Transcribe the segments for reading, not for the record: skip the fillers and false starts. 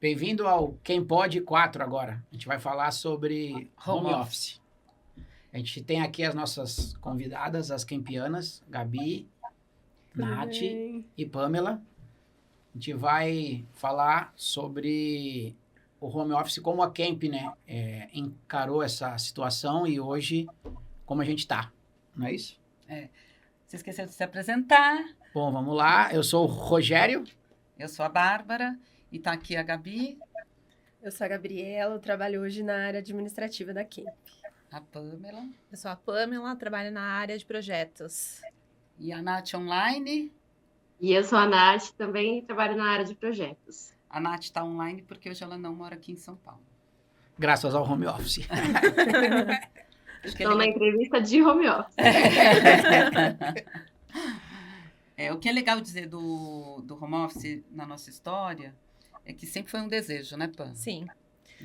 Bem-vindo ao Quem Pode 4 agora. A gente vai falar sobre home office. A gente tem aqui as nossas convidadas, as campianas, Gabi, Nath e Pamela. A gente vai falar sobre o home office, como a Camp, né, encarou essa situação e hoje como a gente está, não é isso? Você esqueceu de se apresentar. Bom, vamos lá. Eu sou o Rogério. Eu sou a Bárbara e está aqui a Gabi. Eu sou a Gabriela, eu trabalho hoje na área administrativa da Camp. A Pamela. Eu sou a Pamela, trabalho na área de projetos. E a Nath online. E eu sou a Nath, também trabalho na área de projetos. A Nath está online porque hoje ela não mora aqui em São Paulo. Graças ao home office. Estou na entrevista de home office. O que é legal dizer do home office na nossa história é que sempre foi um desejo, né, Pam? Sim.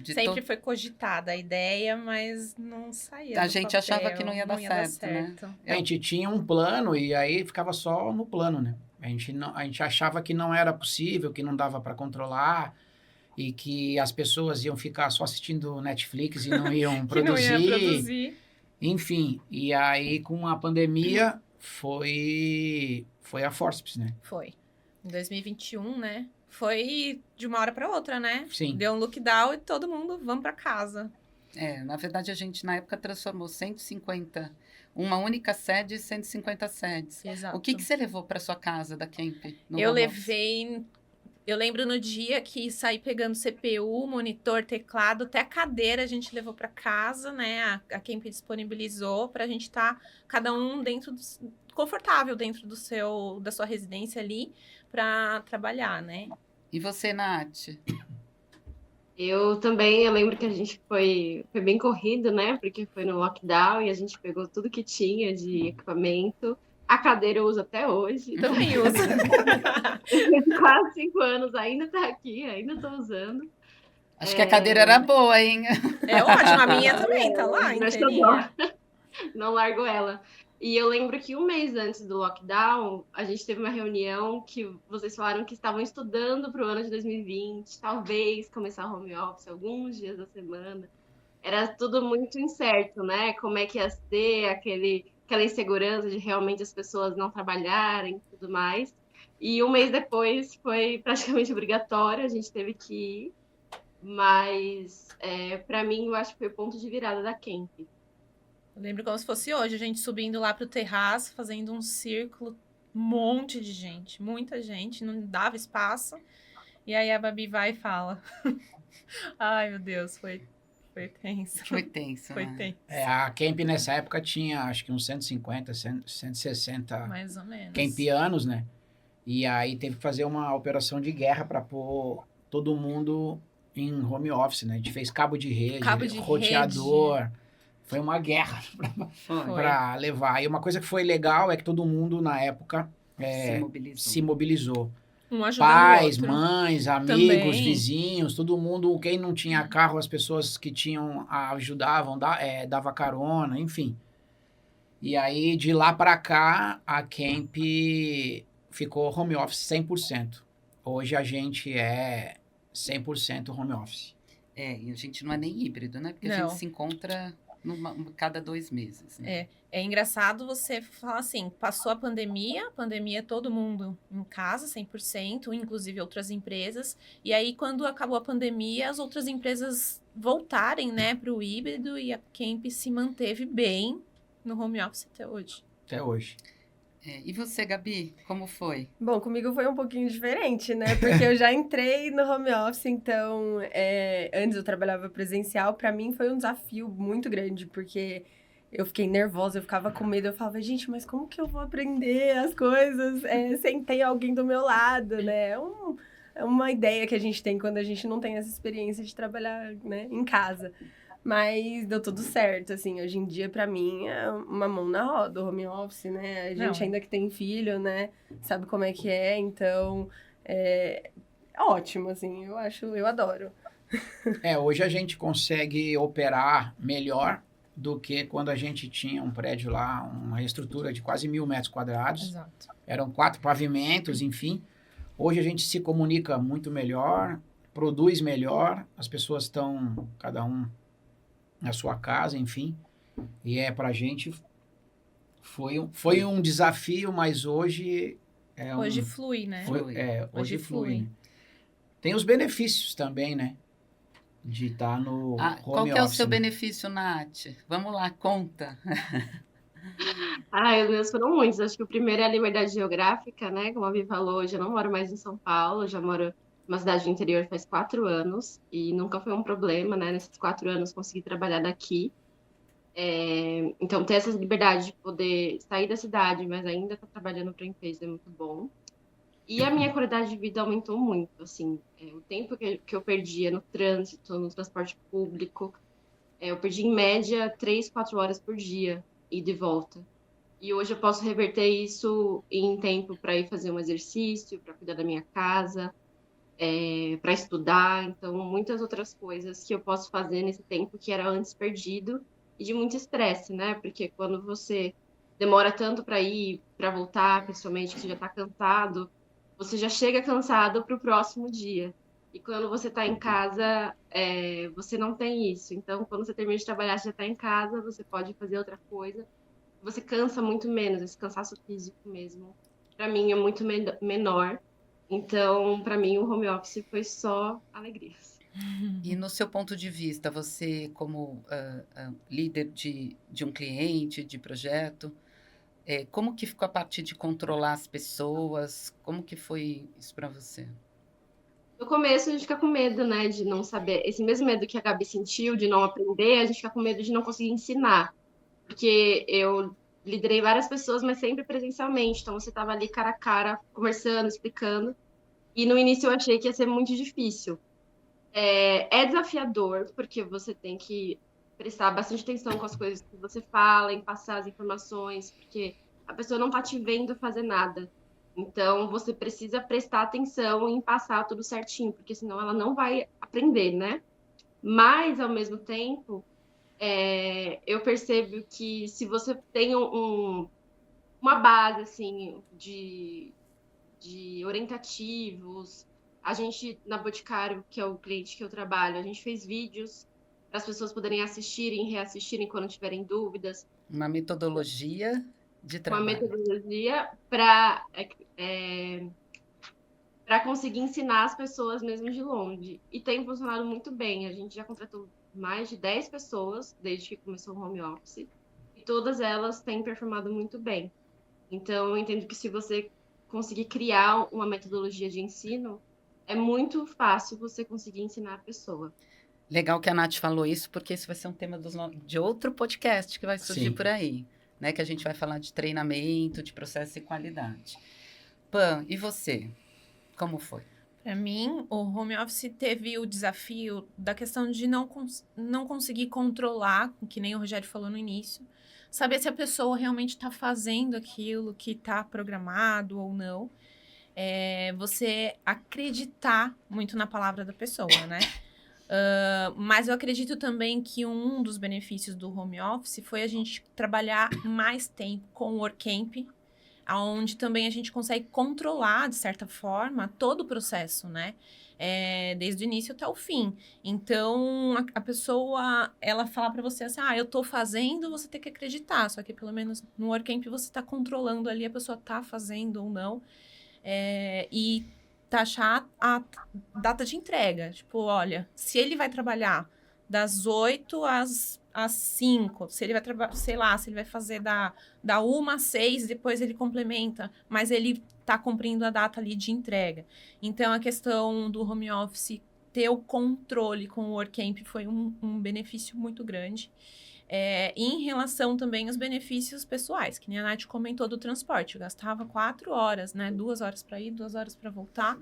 Sempre foi cogitada a ideia, mas não saía. A gente achava que não ia dar certo, né? A gente tinha um plano e aí ficava só no plano, né? A gente achava que não era possível, que não dava para controlar e que as pessoas iam ficar só assistindo Netflix e não iam produzir. Não ia produzir. Enfim, e aí com a pandemia foi a Forceps, né? Foi. Em 2021, né? Foi de uma hora para outra, né? Sim. Deu um lockdown e todo mundo, vamos para casa. Na verdade, a gente, na época, transformou uma única sede em 150 sedes. Exato. O que você levou para sua casa da Camp? Eu lembro no dia que saí pegando CPU, monitor, teclado, até a cadeira a gente levou para casa, né? A Camp disponibilizou para a gente estar cada um confortável dentro da sua residência ali para trabalhar, né? E você, Nath? Eu lembro que a gente foi bem corrido, né? Porque foi no lockdown e a gente pegou tudo que tinha de equipamento. A cadeira eu uso até hoje. Também uso. De quase 5 anos, ainda tá aqui, ainda tô usando. Acho que a cadeira era boa, hein? É ótimo, a minha também tá lá, inteirinha. Não largo ela. E eu lembro que um mês antes do lockdown, a gente teve uma reunião que vocês falaram que estavam estudando para o ano de 2020, talvez começar home office alguns dias da semana. Era tudo muito incerto, né? Como é que ia ser aquela insegurança de realmente as pessoas não trabalharem e tudo mais. E um mês depois foi praticamente obrigatório, a gente teve que ir. Mas, para mim, eu acho que foi o ponto de virada da Camp. Eu lembro como se fosse hoje, a gente subindo lá pro terraço, fazendo um círculo, um monte de gente, muita gente, não dava espaço. E aí a Babi vai e fala. Ai, meu Deus, foi tenso. Foi tenso, Foi né? tenso. A Camp nessa época tinha, acho que uns 150, 160 Mais ou menos. campianos, né? E aí teve que fazer uma operação de guerra para pôr todo mundo em home office, né? A gente fez cabo de rede, roteador. Foi uma guerra para levar. E uma coisa que foi legal é que todo mundo, na época, se mobilizou. Um ajudando Pais, o outro. mães, amigos, Também. vizinhos, todo mundo. Quem não tinha carro, as pessoas que tinham ajudavam, dava carona, enfim. E aí, de lá para cá, a Camp ficou home office 100%. Hoje a gente é 100% home office. E a gente não é nem híbrido, né? Porque a Não. gente se encontra cada 2 meses. Né? É engraçado você falar assim, passou a pandemia todo mundo em casa, 100%, inclusive outras empresas, e aí quando acabou a pandemia, as outras empresas voltarem, né, para o híbrido, e a Camp se manteve bem no home office até hoje. Até hoje. E você, Gabi, como foi? Bom, comigo foi um pouquinho diferente, né? Porque eu já entrei no home office, então, antes eu trabalhava presencial, para mim foi um desafio muito grande, porque eu fiquei nervosa, eu ficava com medo, eu falava, gente, mas como que eu vou aprender as coisas sem ter alguém do meu lado, né? É uma ideia que a gente tem quando a gente não tem essa experiência de trabalhar, né, em casa. Mas deu tudo certo, assim, hoje em dia, pra mim, é uma mão na roda, o home office, né? A gente ainda que tem filho, né, sabe como é que é, então, é ótimo, assim, eu adoro. Hoje a gente consegue operar melhor do que quando a gente tinha um prédio lá, uma estrutura de quase 1.000 metros quadrados. Exato. Eram 4 pavimentos, enfim. Hoje a gente se comunica muito melhor, produz melhor, as pessoas estão, cada um na sua casa, enfim. E pra gente foi um desafio, mas hoje Hoje flui, né? Hoje flui. Né? Tem os benefícios também, né? De estar no home qual que é o office, seu né? benefício, Nath? Vamos lá, conta. Os meus foram muitos. Acho que o primeiro é a liberdade geográfica, né? Como a Vi falou, hoje eu não moro mais em São Paulo, eu já moro numa cidade do interior faz 4 anos e nunca foi um problema, né? Nesses 4 anos consegui trabalhar daqui. Então, ter essa liberdade de poder sair da cidade, mas ainda estar trabalhando para a empresa é muito bom. E a minha qualidade de vida aumentou muito, assim. O tempo que eu perdia no trânsito, no transporte público, eu perdi em média 3, 4 horas por dia, ida e volta. E hoje eu posso reverter isso em tempo para ir fazer um exercício, para cuidar da minha casa, para estudar. Então, muitas outras coisas que eu posso fazer nesse tempo que era antes perdido e de muito estresse, né? Porque quando você demora tanto para ir, para voltar, principalmente que você já está cansado, você já chega cansado para o próximo dia. E quando você está em casa, você não tem isso. Então, quando você termina de trabalhar, você já está em casa, você pode fazer outra coisa. Você cansa muito menos, esse cansaço físico mesmo. Para mim, é muito menor. Então, para mim, o home office foi só alegrias. E no seu ponto de vista, você como líder de um cliente, de projeto, como que ficou a parte de controlar as pessoas? Como que foi isso para você? No começo, a gente fica com medo, né, de não saber. Esse mesmo medo que a Gabi sentiu, de não aprender, a gente fica com medo de não conseguir ensinar. Porque eu liderei várias pessoas, mas sempre presencialmente. Então, você estava ali cara a cara, conversando, explicando. E no início eu achei que ia ser muito difícil. É desafiador, porque você tem que prestar bastante atenção com as coisas que você fala, em passar as informações, porque a pessoa não está te vendo fazer nada. Então, você precisa prestar atenção em passar tudo certinho, porque senão ela não vai aprender, né? Mas, ao mesmo tempo, eu percebo que se você tem uma base, assim, de orientativos. A gente, na Boticário, que é o cliente que eu trabalho, a gente fez vídeos para as pessoas poderem assistirem e reassistirem quando tiverem dúvidas. Uma metodologia de Uma trabalho. metodologia para conseguir ensinar as pessoas mesmo de longe. E tem funcionado muito bem. A gente já contratou mais de 10 pessoas desde que começou o home office. E todas elas têm performado muito bem. Então, eu entendo que se você conseguir criar uma metodologia de ensino, é muito fácil você conseguir ensinar a pessoa. Legal que a Nath falou isso, porque esse vai ser um tema de outro podcast que vai surgir por aí, né? Que a gente vai falar de treinamento, de processo e qualidade. Pan, e você? Como foi? Para mim, o home office teve o desafio da questão de não conseguir controlar, que nem o Rogério falou no início, saber se a pessoa realmente está fazendo aquilo que está programado ou não. Você acreditar muito na palavra da pessoa, né? Mas eu acredito também que um dos benefícios do home office foi a gente trabalhar mais tempo com o WorkCamp, onde também a gente consegue controlar, de certa forma, todo o processo, né? Desde o início até o fim. Então, a pessoa, ela fala para você assim, eu tô fazendo, você tem que acreditar. Só que, pelo menos, no WorkCamp, você tá controlando ali, a pessoa tá fazendo ou não. E taxar a data de entrega. Tipo, olha, se ele vai trabalhar das 8 às 5, se ele vai trabalhar, sei lá, se ele vai fazer da 1 às 6, depois ele complementa, mas ele tá cumprindo a data ali de entrega. Então, a questão do home office ter o controle com o WorkCamp foi um benefício muito grande. Em relação também aos benefícios pessoais, que nem a Nath comentou do transporte, eu gastava 4 horas, né? 2 horas para ir, 2 horas para voltar,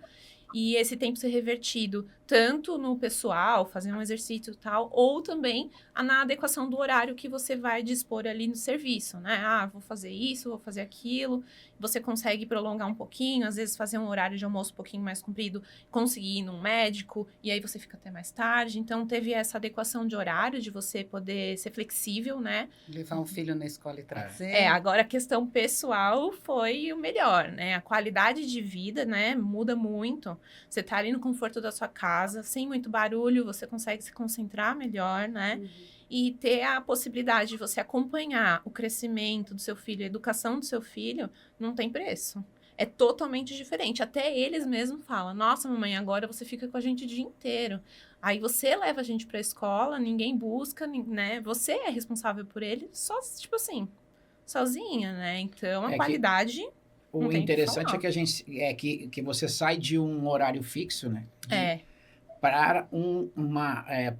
e esse tempo ser revertido tanto no pessoal, fazer um exercício e tal, ou também na adequação do horário que você vai dispor ali no serviço, né? Vou fazer isso, vou fazer aquilo. Você consegue prolongar um pouquinho, às vezes fazer um horário de almoço um pouquinho mais comprido, conseguir ir num médico, e aí você fica até mais tarde. Então, teve essa adequação de horário, de você poder ser flexível, né? Levar um filho na escola e trazer. Agora a questão pessoal foi o melhor, né? A qualidade de vida, né, muda muito. legal. Você tá ali no conforto da sua casa, sem muito barulho, você consegue se concentrar melhor, né? E ter a possibilidade de você acompanhar o crescimento do seu filho, a educação do seu filho, não tem preço. É totalmente diferente. Até eles mesmos falam, nossa, mamãe, agora você fica com a gente o dia inteiro. Aí você leva a gente pra escola, ninguém busca, né? Você é responsável por ele, só, tipo assim, sozinha, né? Então, a qualidade... O interessante é que a gente que você sai de um horário fixo, né? Para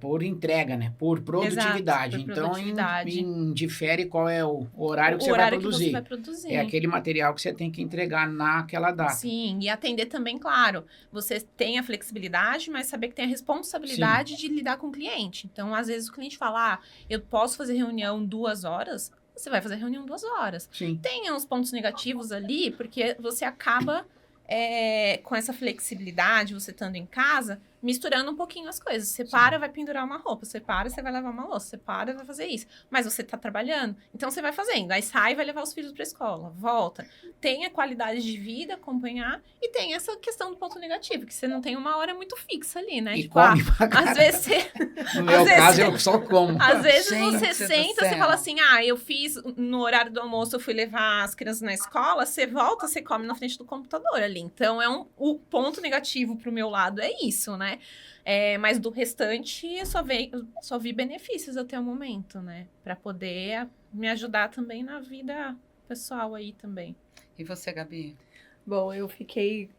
por entrega, né? Por produtividade. Exato, por então, produtividade. indifere qual é o horário que você vai produzir. Que você vai produzir. É aquele material que você tem que entregar naquela data. Sim, e atender também, claro. Você tem a flexibilidade, mas saber que tem a responsabilidade de lidar com o cliente. Então, às vezes, o cliente fala, eu posso fazer reunião 2 horas, você vai fazer reunião 2 horas. Sim. Tem uns pontos negativos ali, porque você acaba com essa flexibilidade, você estando em casa, misturando um pouquinho as coisas. Você para, vai pendurar uma roupa. Você para, você vai lavar uma louça. Você para, vai fazer isso. Mas você tá trabalhando. Então, você vai fazendo. Aí sai, vai levar os filhos pra escola. Volta. Tem a qualidade de vida, acompanhar. E tem essa questão do ponto negativo, que você não tem uma hora muito fixa ali, né? E tipo, come pra caralho. às vezes você... No meu caso, eu só como. Às vezes Gente você do senta, céu. você fala assim, eu fiz no horário do almoço, eu fui levar as crianças na escola, você volta, você come na frente do computador ali. Então, o ponto negativo pro meu lado é isso, né? Mas do restante, eu só vi benefícios até o momento, né? Pra poder me ajudar também na vida pessoal aí também. E você, Gabi? Bom, eu fiquei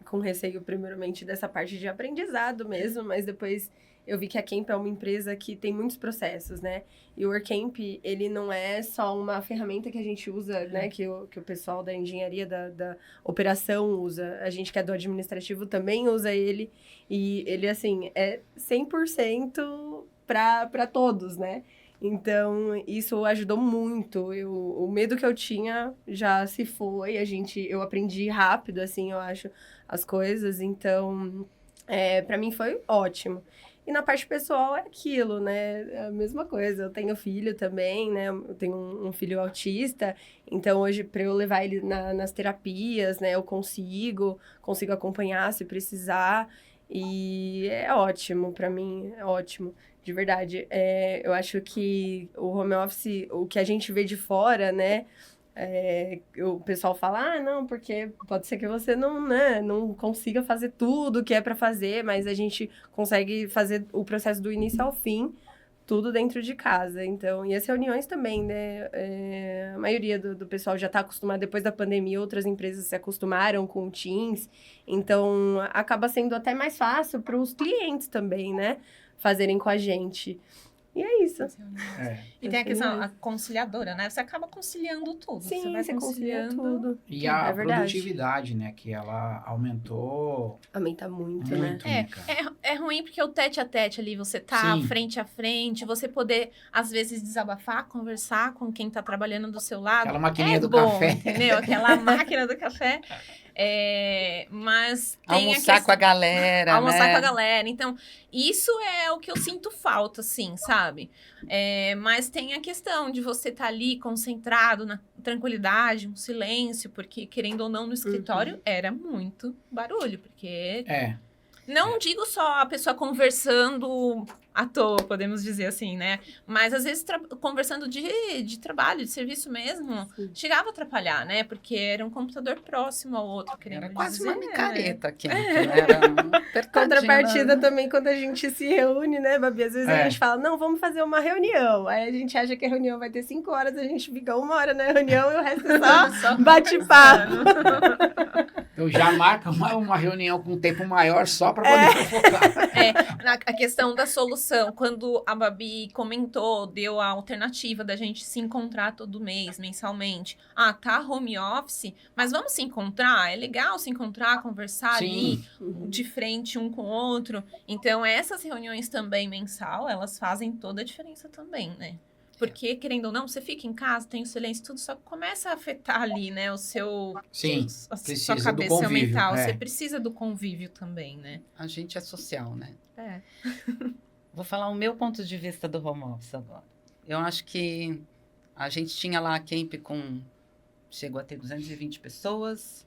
com receio, primeiramente, dessa parte de aprendizado mesmo, mas depois eu vi que a Camp é uma empresa que tem muitos processos, né? E o WorkCamp, ele não é só uma ferramenta que a gente usa, né? Que o pessoal da engenharia, da operação usa. A gente que é do administrativo também usa ele. E ele, assim, é 100% para todos, né? Então, isso ajudou muito. O medo que eu tinha já se foi. Eu aprendi rápido, assim, eu acho, as coisas. Então, para mim foi ótimo. E na parte pessoal é aquilo, né? É a mesma coisa. Eu tenho filho também, né? Eu tenho um filho autista. Então, hoje, para eu levar ele nas terapias, né? Eu consigo acompanhar se precisar. E é ótimo, para mim, é ótimo. De verdade. Eu acho que o home office, o que a gente vê de fora, né? O pessoal fala, não, porque pode ser que você não consiga fazer tudo que é para fazer, mas a gente consegue fazer o processo do início ao fim, tudo dentro de casa. Então, e as reuniões também, né? A maioria do pessoal já está acostumado, depois da pandemia, outras empresas se acostumaram com o Teams, então acaba sendo até mais fácil para os clientes também, né? Fazerem com a gente. E é isso. E tem a questão a conciliadora, né? Você acaba conciliando tudo. Sim, você vai concilia tudo. E a verdade. produtividade, né? Que ela aumentou Aumenta muito, né? muito, né, cara? É ruim porque o tete a tete ali, você tá Sim. frente a frente, você poder, às vezes, desabafar, conversar com quem tá trabalhando do seu lado. Aquela maquininha do bom, café. Entendeu? Aquela máquina do café. Mas tem Almoçar com a galera, almoçar né? com a galera. Então, isso é o que eu sinto falta, assim, sabe? Mas tem a questão de você estar ali concentrado na tranquilidade, um silêncio, porque, querendo ou não, no escritório era muito barulho, porque... Não digo só a pessoa conversando à toa, podemos dizer assim, né? Mas, às vezes, conversando de trabalho, de serviço mesmo, chegava a atrapalhar, né? Porque era um computador próximo ao outro, querendo Era quase dizer, uma micareta aqui. É. Era um apertadinho, Contrapartida né? também, quando a gente se reúne, né, Babi? Às vezes a gente fala, não, vamos fazer uma reunião. Aí a gente acha que a reunião vai ter 5 horas, a gente fica 1 hora na reunião e o resto é só bate-papo. Eu já marco uma reunião com um tempo maior só para poder fofocar. A questão da solução, quando a Babi comentou, deu a alternativa da gente se encontrar todo mês, mensalmente. Tá home office, mas vamos se encontrar? É legal se encontrar, conversar ali, de frente um com o outro. Então, essas reuniões também mensal, elas fazem toda a diferença também, né? Porque, querendo ou não, você fica em casa, tem o silêncio, tudo só começa a afetar ali, né? O seu... Sim, a precisa sua do cabeça, seu convívio, mental. Você precisa do convívio também, né? A gente é social, né? Vou falar o meu ponto de vista do home office agora. Eu acho que a gente tinha lá a Camp chegou a ter 220 pessoas,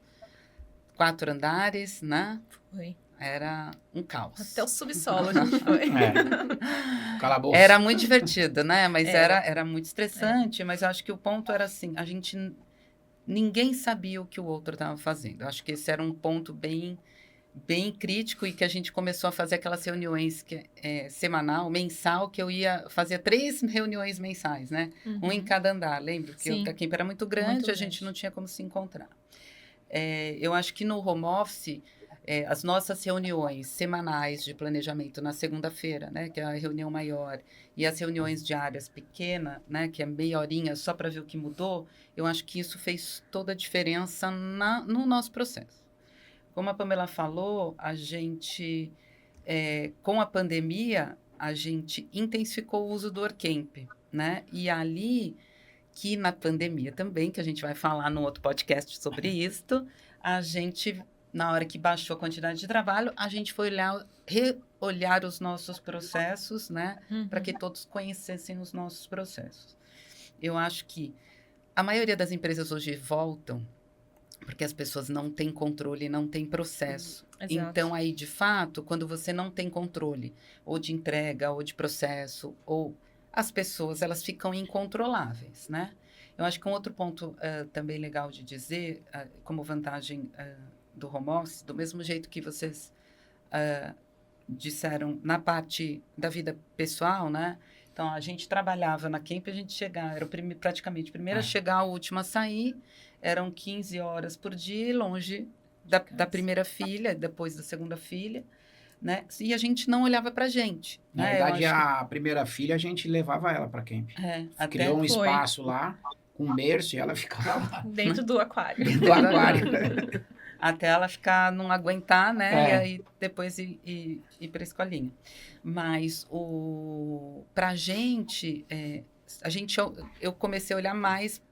4 andares, né? Foi. Era um caos. Até o subsolo a gente foi. Calabouço. Era muito divertido, né? Mas Era. era muito estressante, mas eu acho que o ponto era assim, ninguém sabia o que o outro estava fazendo. Eu acho que esse era um ponto bem crítico e que a gente começou a fazer aquelas reuniões mensal, que eu fazia 3 reuniões mensais, né? Um em cada andar, lembra? Porque Sim. a Kemp era muito grande, Muito a gente grande. não tinha como se encontrar. Eu acho que no home office, as nossas reuniões semanais de planejamento na segunda-feira, né, que é a reunião maior, e as reuniões diárias pequenas, né, que é meia horinha só para ver o que mudou, eu acho que isso fez toda a diferença no nosso processo. Como a Pamela falou, a gente, com a pandemia, a gente intensificou o uso do WorkCamp, né? E ali, que na pandemia também, que a gente vai falar num outro podcast sobre isso, a gente, na hora que baixou a quantidade de trabalho, a gente foi reolhar os nossos processos, né? Para que todos conhecessem os nossos processos. Eu acho que a maioria das empresas hoje voltam porque as pessoas não têm controle, não têm processo. Exato. Então, aí, de fato, quando você não tem controle, ou de entrega, ou de processo, ou as pessoas, elas ficam incontroláveis, né? Eu acho que um outro ponto também legal de dizer, como vantagem do home office, do mesmo jeito que vocês disseram na parte da vida pessoal, né? Então, a gente trabalhava na Kemp, a gente chegava, era praticamente o primeiro a chegar, o último a sair, eram 15 horas por dia, longe da primeira filha, depois da segunda filha, né? E a gente não olhava para a gente. Na né? verdade, a primeira filha, a gente levava ela para Kemp. Criou um espaço lá, com um berço, e ela ficava lá. Dentro do aquário. Dentro do aquário. Até ela ficar, não aguentar, né? E aí depois ir para a escolinha. Mas para a gente, eu comecei a olhar mais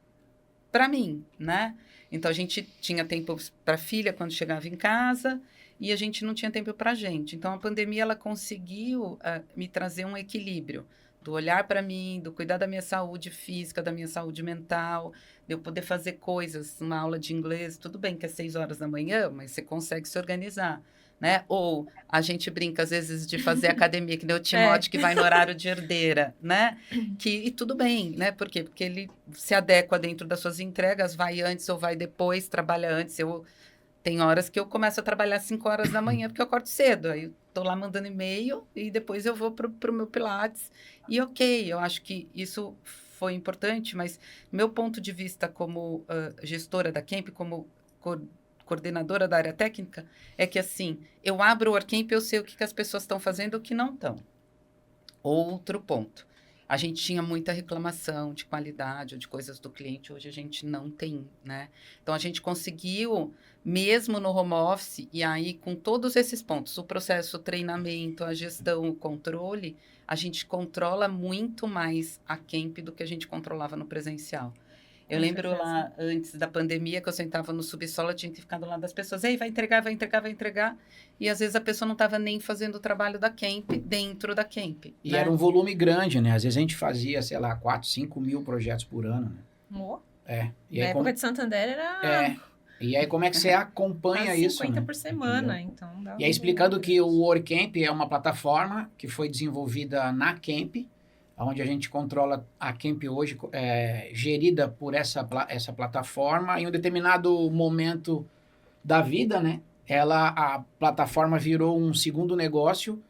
para mim, né? Então a gente tinha tempo para a filha quando chegava em casa e a gente não tinha tempo para a gente. Então a pandemia ela conseguiu me trazer um equilíbrio do olhar para mim, do cuidar da minha saúde física, da minha saúde mental, de eu poder fazer coisas, uma aula de inglês, tudo bem que é 6 horas da manhã, mas você consegue se organizar, né? Ou a gente brinca, às vezes, de fazer academia, que nem o Timóteo, que vai no horário de herdeira, né? E tudo bem, né? Por quê? Porque ele se adequa dentro das suas entregas, vai antes ou vai depois, trabalha antes. Tem horas que eu começo a trabalhar às 5 horas da manhã, porque eu acordo cedo. Aí eu estou lá mandando e-mail e depois eu vou para o meu Pilates. E ok, eu acho que isso foi importante, mas meu ponto de vista como gestora da Kemp, como coordenadora da área técnica, é que assim, eu abro o WorkCamp e eu sei o que as pessoas estão fazendo e o que não estão. Outro ponto. A gente tinha muita reclamação de qualidade ou de coisas do cliente, hoje a gente não tem, né? Então, a gente conseguiu, mesmo no home office, e aí com todos esses pontos, o processo, o treinamento, a gestão, o controle, a gente controla muito mais a Kemp do que a gente controlava no presencial. Eu lembro lá, antes da pandemia, que eu sentava no subsolo, eu tinha que ficar do lado das pessoas. Ei, vai entregar. E, às vezes, a pessoa não estava nem fazendo o trabalho da Kemp dentro da Kemp. E era um volume grande, né? Às vezes a gente fazia, sei lá, 4, 5 mil projetos por ano, né? E na época de Santander era... E aí, como é que você acompanha isso, 50 né? por semana, então... E aí, explicando que o WorkCamp é uma plataforma que foi desenvolvida na Kemp, onde a gente controla a Kemp hoje, gerida por essa plataforma. Em um determinado momento da vida, né? A plataforma virou um segundo negócio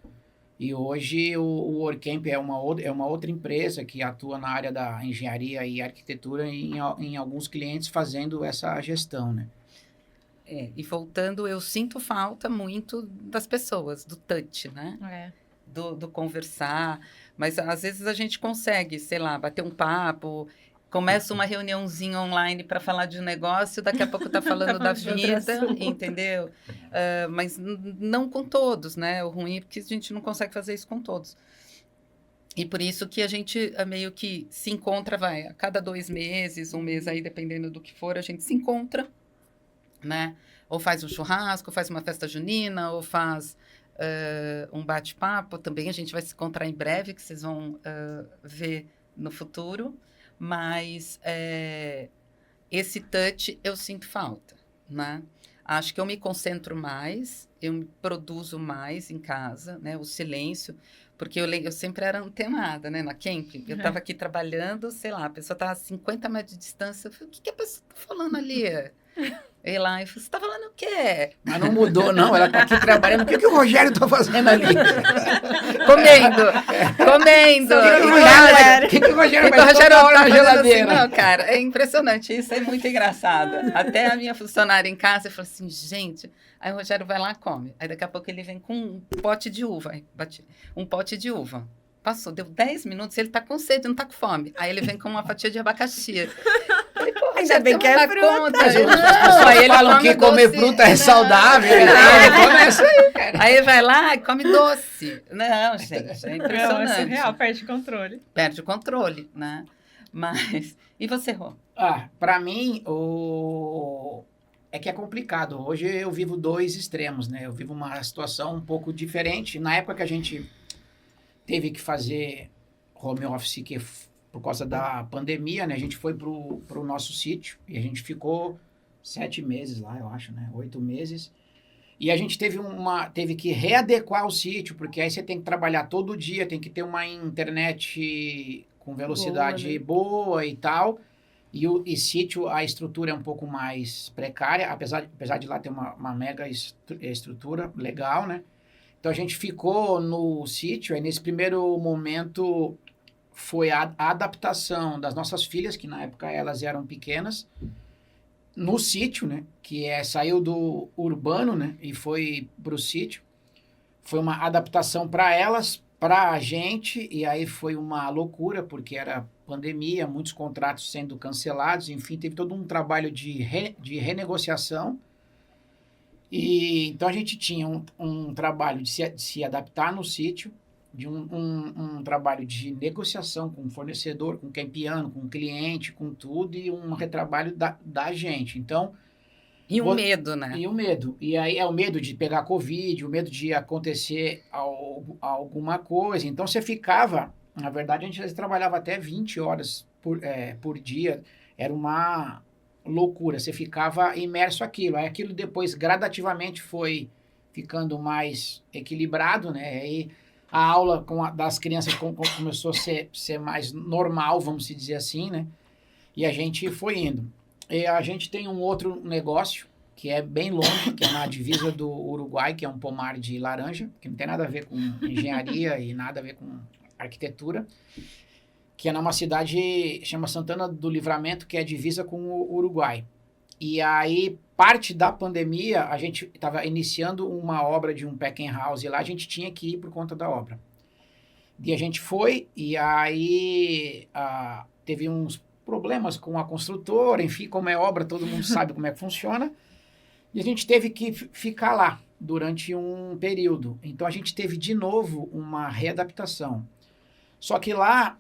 e hoje o WorkCamp é uma outra empresa que atua na área da engenharia e arquitetura em alguns clientes fazendo essa gestão, né? E voltando, eu sinto falta muito das pessoas, do touch, né? Do conversar, mas às vezes a gente consegue, sei lá, bater um papo, começa uma reuniãozinha online para falar de um negócio, daqui a pouco está falando da vida, entendeu? Mas não com todos, né? O ruim é porque a gente não consegue fazer isso com todos. E por isso que a gente meio que se encontra, a cada 2 meses, 1 mês aí, dependendo do que for, a gente se encontra, né? Ou faz um churrasco, faz uma festa junina, ou faz... um bate-papo também, a gente vai se encontrar em breve, que vocês vão ver no futuro, mas esse touch eu sinto falta, né? Acho que eu me concentro mais, eu me produzo mais em casa, né? O silêncio, porque eu sempre era antenada, né? Na Camp, eu estava aqui trabalhando, sei lá, a pessoa estava a 50 metros de distância, eu falei, o que que a pessoa está falando ali? Eu ia lá e falei, você está falando o quê? Mas não mudou, não. Ela tá aqui trabalhando. O que o Rogério tá fazendo ali? Comendo! O que o Rogério vai toda hora na geladeira? Assim, não, cara, é impressionante. Isso é muito engraçado. Até a minha funcionária em casa, eu falo assim, gente... Aí o Rogério vai lá e come. Aí daqui a pouco ele vem com um pote de uva. Aí bati, um pote de uva. Passou, deu 10 minutos, ele tá com sede, não tá com fome. Aí ele vem com uma fatia de abacaxi. Falei, pô, Ainda bem que é fruta. Conta. As pessoas Aí ele falam come que comer doce. fruta é Não, saudável. não. Ele começa aí, cara. Aí vai lá e come doce. Não, gente, é Não, é impressionante. surreal, perde o controle. Perde o controle, né? Mas, e você, Rô? Pra mim, é que é complicado. Hoje eu vivo dois extremos, né? Eu vivo uma situação um pouco diferente. Na época que a gente teve que fazer home office, que por causa da pandemia, né? A gente foi pro nosso sítio e a gente ficou 7 meses lá, eu acho, né? 8 meses. E a gente teve que readequar o sítio, porque aí você tem que trabalhar todo dia, tem que ter uma internet com velocidade boa e tal. E sítio, a estrutura é um pouco mais precária, apesar de lá ter uma mega estrutura legal, né? Então, a gente ficou no sítio, aí nesse primeiro momento foi a adaptação das nossas filhas, que na época elas eram pequenas, no sítio, né? Que saiu do urbano, né? E foi pro sítio. Foi uma adaptação para elas, para a gente, e aí foi uma loucura, porque era pandemia, muitos contratos sendo cancelados, enfim, teve todo um trabalho de renegociação. E então a gente tinha um trabalho de se adaptar no sítio, de um trabalho de negociação com o fornecedor, com o campiano, com o cliente, com tudo, e um retrabalho da gente. Então, E o medo, né? e o medo. E aí é o medo de pegar Covid, o medo de acontecer alguma coisa. Então você ficava, na verdade, a gente trabalhava até 20 horas por dia. Era uma loucura. Você ficava imerso àquilo. Aí aquilo depois gradativamente foi ficando mais equilibrado, né? Aí a aula das crianças começou a ser mais normal, vamos dizer assim, né? E a gente foi indo. E a gente tem um outro negócio que é bem longe, que é na divisa do Uruguai, que é um pomar de laranja, que não tem nada a ver com engenharia e nada a ver com arquitetura, que é numa cidade, chama Santana do Livramento, que é divisa com o Uruguai. E aí, parte da pandemia, a gente estava iniciando uma obra de um packing house lá, a gente tinha que ir por conta da obra. E a gente foi, e aí teve uns problemas com a construtora, enfim, como é obra, todo mundo sabe como é que funciona. E a gente teve que ficar lá durante um período. Então, a gente teve de novo uma readaptação. Só que lá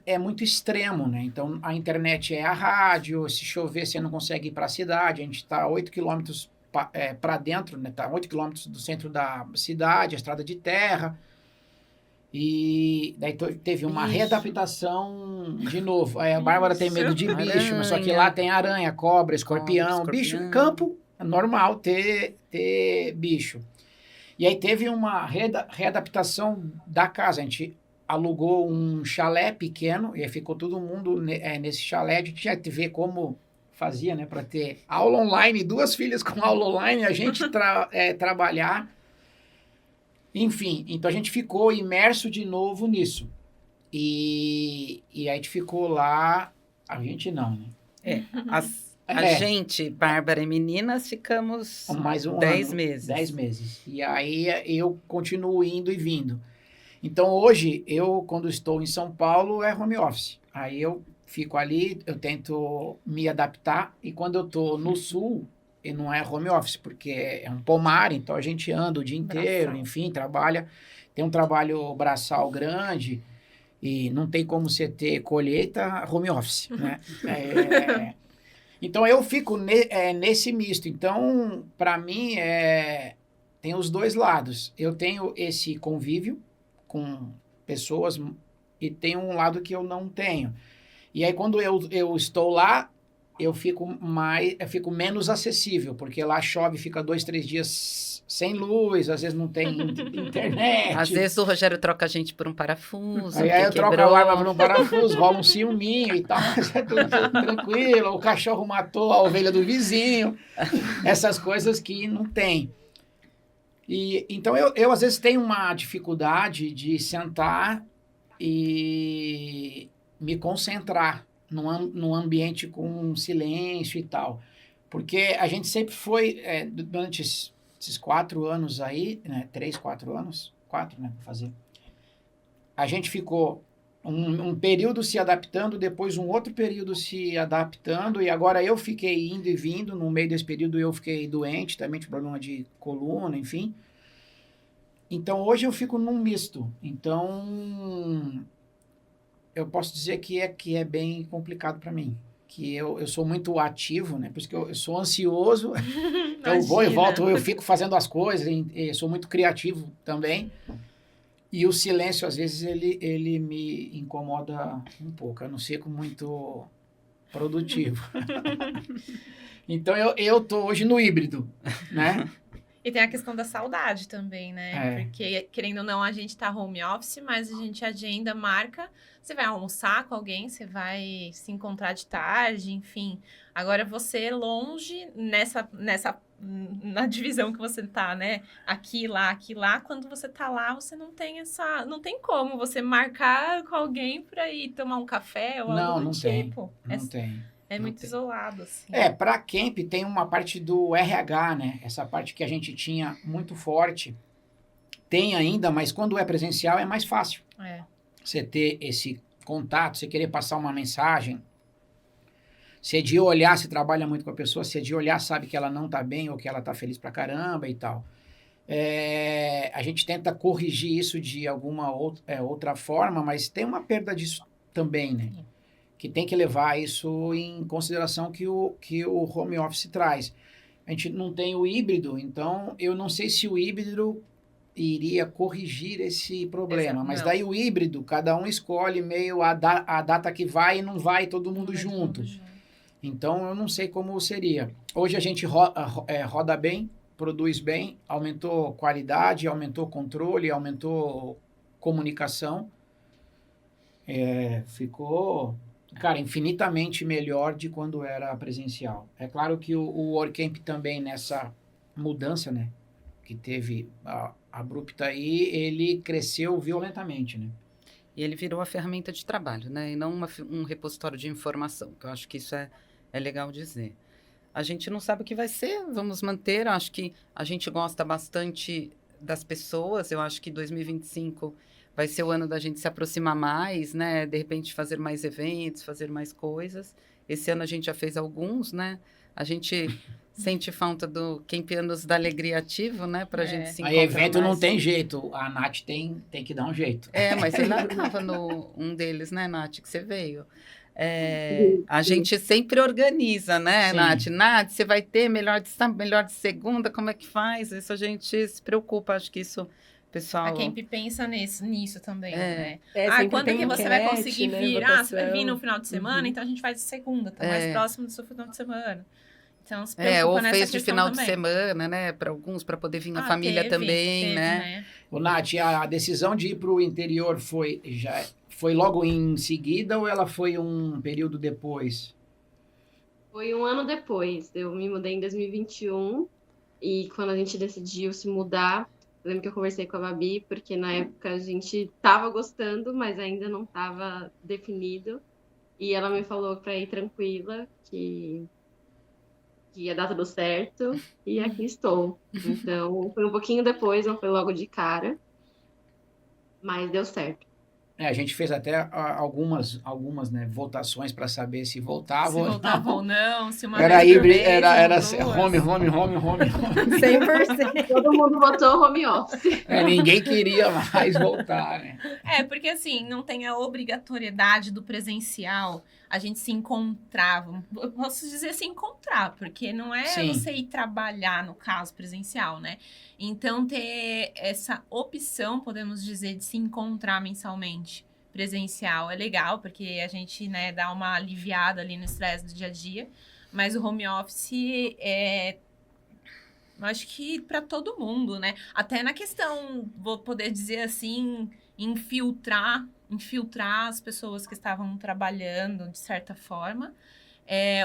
é muito extremo, né? Então, a internet é a rádio, se chover você não consegue ir para a cidade, a gente está 8 quilômetros para dentro, né? Está 8 quilômetros do centro da cidade, a estrada de terra. E daí teve uma readaptação de novo. Aí a Bárbara tem medo de bicho, mas só que lá tem aranha, cobra, escorpião. Bicho, campo, é normal ter bicho. E aí teve uma readaptação da casa. A gente alugou um chalé pequeno, e aí ficou todo mundo nesse chalé. A gente tinha que ver como fazia, né, para ter aula online, 2 filhas com aula online, a gente trabalhar. Enfim, então a gente ficou imerso de novo nisso. E aí a gente ficou lá, a gente não, né? A gente, Bárbara e meninas, ficamos mais 10 meses. 10 meses. E aí eu continuo indo e vindo. Então hoje, quando estou em São Paulo, é home office. Aí eu fico ali, eu tento me adaptar. E quando eu estou no sul, e não é home office, porque é um pomar, então a gente anda o dia inteiro, enfim, trabalha. Tem um trabalho braçal grande e não tem como você ter colheita home office, né? Então, eu fico nesse misto. Então, para mim, tem os dois lados. Eu tenho esse convívio com pessoas e tem um lado que eu não tenho. E aí, quando eu estou lá, eu fico menos acessível, porque lá chove, fica 2, 3 dias sem luz, às vezes não tem internet. Às vezes o Rogério troca a gente por um parafuso. Aí eu troco quebrou. a arma por um parafuso, rola um ciúminho e tal, mas é tudo tranquilo. O cachorro matou a ovelha do vizinho, essas coisas que não tem. Então eu às vezes tenho uma dificuldade de sentar e me concentrar num ambiente com silêncio e tal. Porque a gente sempre foi, durante esses 4 anos aí, né, 3, 4 anos, 4, né, para fazer, a gente ficou um período se adaptando, depois um outro período se adaptando, e agora eu fiquei indo e vindo, no meio desse período eu fiquei doente, também tive problema de coluna, enfim. Então, hoje eu fico num misto. Então, eu posso dizer que é bem complicado para mim. Que eu sou muito ativo, né? Por isso que eu sou ansioso. Eu vou e volto, eu fico fazendo as coisas. E sou muito criativo também. E o silêncio, às vezes, ele me incomoda um pouco. Eu não fico muito produtivo. Então, eu tô hoje no híbrido, né? E tem a questão da saudade também, né? Porque, querendo ou não, a gente tá home office, mas a gente agenda, marca. Você vai almoçar com alguém, você vai se encontrar de tarde, enfim. Agora, você longe, na divisão que você tá, né? Aqui, lá. Quando você tá lá, você não tem não tem como você marcar com alguém pra ir tomar um café ou algo do tipo. Não tem. É muito isolado, assim. Para camp tem uma parte do RH, né? Essa parte que a gente tinha muito forte. Tem ainda, mas quando é presencial é mais fácil. Você ter esse contato, você querer passar uma mensagem. Se é de olhar, você trabalha muito com a pessoa. Se é de olhar, sabe que ela não tá bem ou que ela tá feliz pra caramba e tal. A gente tenta corrigir isso de alguma outra forma, mas tem uma perda disso também, né? Que tem que levar isso em consideração que o home office traz. A gente não tem o híbrido, então eu não sei se o híbrido iria corrigir esse problema. Mas daí o híbrido, cada um escolhe meio a data que vai e não vai todo mundo junto. Então eu não sei como seria. Hoje a gente roda bem, produz bem, aumentou qualidade, aumentou controle, aumentou comunicação. Ficou... Cara, infinitamente melhor de quando era presencial. É claro que o WordCamp também, nessa mudança, né, que teve abrupta aí, ele cresceu violentamente, né? E ele virou a ferramenta de trabalho, né, e não um repositório de informação, que eu acho que isso é legal dizer. A gente não sabe o que vai ser, vamos manter, eu acho que a gente gosta bastante das pessoas, eu acho que 2025... vai ser o ano da gente se aproximar mais, né? De repente fazer mais eventos, fazer mais coisas. Esse ano a gente já fez alguns, né? A gente sente falta do Campianos da Alegria Ativo, né? Pra gente se encontrar. Aí evento mais. não tem jeito. A Nath tem que dar um jeito. Mas você lá estava um deles, né, Nath? Que você veio. A gente sempre organiza, né, Nath? Nath, você vai ter melhor de segunda? Como é que faz? Isso a gente se preocupa. Acho que isso... Pessoal... A Camp pensa nisso também, né? Quando que você vai conseguir vir? Você vai vir no final de semana, então a gente faz de segunda, tá mais próximo do seu final de semana. Então, se preocupa ou nessa fez de final também. de semana, né? Para alguns, para poder vir a família também, né? Ô, Nath, a decisão de ir para o interior foi logo em seguida ou ela foi um período depois? Foi um ano depois. Eu me mudei em 2021 e quando a gente decidiu se mudar, eu lembro que eu conversei com a Babi, porque na época a gente tava gostando, mas ainda não tava definido. E ela me falou para ir tranquila, que ia dar tudo certo. E aqui estou. Então, foi um pouquinho depois, não foi logo de cara. Mas deu certo. A gente fez até algumas né, votações para saber se voltava ou não. Se uma era vez por híbrido, mês, era duas. home. 100%. Todo mundo votou home office. Ninguém queria mais voltar, né? Porque assim, não tem a obrigatoriedade do presencial. A gente se encontrava. Eu posso dizer se encontrar, porque não é você ir trabalhar, no caso, presencial, né? Então, ter essa opção, podemos dizer, de se encontrar mensalmente. presencial é legal, porque a gente, né, dá uma aliviada ali no estresse do dia a dia, mas o home office eu acho que para todo mundo, né? Até na questão, vou poder dizer assim, infiltrar as pessoas que estavam trabalhando de certa forma.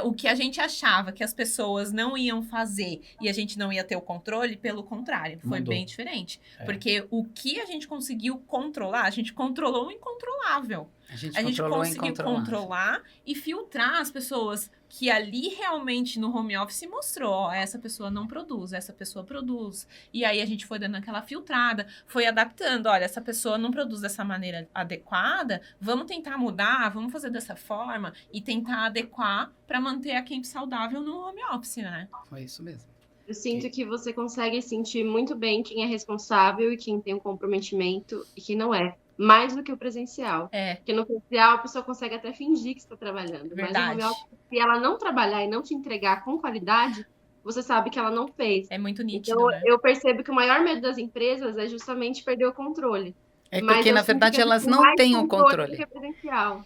O que a gente achava que as pessoas não iam fazer e a gente não ia ter o controle, pelo contrário, foi Mudou. bem diferente. Porque o que a gente conseguiu controlar, a gente controlou o incontrolável. A gente A gente controlou o conseguiu incontrolável. controlar e filtrar as pessoas que ali realmente no home office mostrou, ó, essa pessoa não produz, essa pessoa produz. E aí a gente foi dando aquela filtrada, foi adaptando, olha, essa pessoa não produz dessa maneira adequada, vamos tentar mudar, vamos fazer dessa forma e tentar adequar para manter a camp saudável no home office, né? Foi isso mesmo. Eu sinto que você consegue sentir muito bem quem é responsável e quem tem um comprometimento e quem não é. Mais do que o presencial. Porque no presencial a pessoa consegue até fingir que está trabalhando. Verdade. Mas no home office, se ela não trabalhar e não te entregar com qualidade, você sabe que ela não fez. É muito nítido, Então, né? eu percebo que o maior medo das empresas é justamente perder o controle. É Mas porque, eu na sinto verdade, que elas existe não mais têm o do controle. que presencial.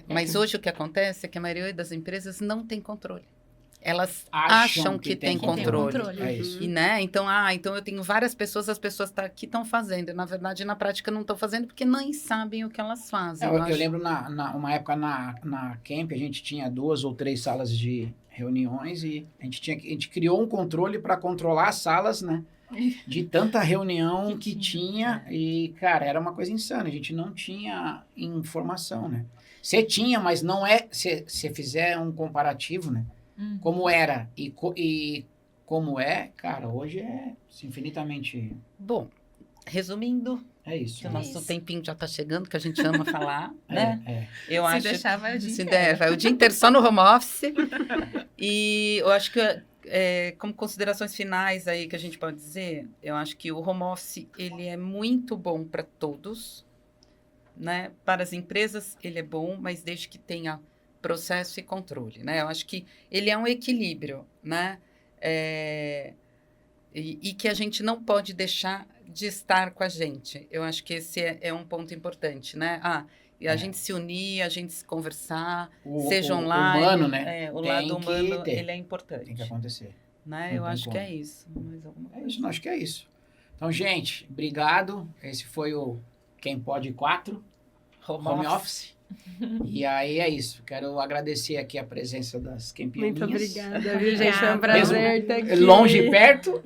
Mas hoje o que acontece é que a maioria das empresas não tem controle. Elas Acham acham que tem controle. É isso. E, né? Então eu tenho várias pessoas, as pessoas que estão fazendo. E, na verdade, na prática, não estão fazendo porque nem sabem o que elas fazem. Eu lembro, uma época na Camp, a gente tinha 2 ou 3 salas de reuniões e a gente criou um controle para controlar as salas, né? De tanta reunião que tinha. E, cara, era uma coisa insana. A gente não tinha informação, né? Você tinha, mas não é... Se você fizer um comparativo, né? Como era e como é, cara, hoje é infinitamente... Bom, resumindo, É isso. que o nosso tempinho já está chegando, que a gente ama falar, né? Eu Se acho deixar, vai o dia se inteiro. der, vai o dia inteiro só no home office. E eu acho que, como considerações finais aí que a gente pode dizer, eu acho que o home office, ele é muito bom para todos, né? Para as empresas, ele é bom, mas desde que tenha processo e controle, né? Eu acho que ele é um equilíbrio, né? E que a gente não pode deixar de estar com a gente. Eu acho que esse é um ponto importante, né? E a gente se unir, a gente se conversar, seja online. Humano, né? O Tem lado que humano, ter. ele é importante. Tem que acontecer. Né? Não Eu tem acho como. que é isso. Mais alguma coisa? É isso, acho que é isso. Então, gente, obrigado. Esse foi o Quem Pode 4, Home Office. E aí é isso. Quero agradecer aqui a presença das campeoninhas. Muito obrigada, viu, gente? Foi um prazer estar aqui. Longe e perto.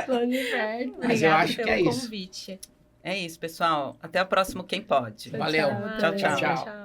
Longe e perto. Mas eu acho que é pelo isso. convite. É isso, pessoal. Até o próximo Quem Pode. Valeu. Tchau, Tchau, tchau. Tchau.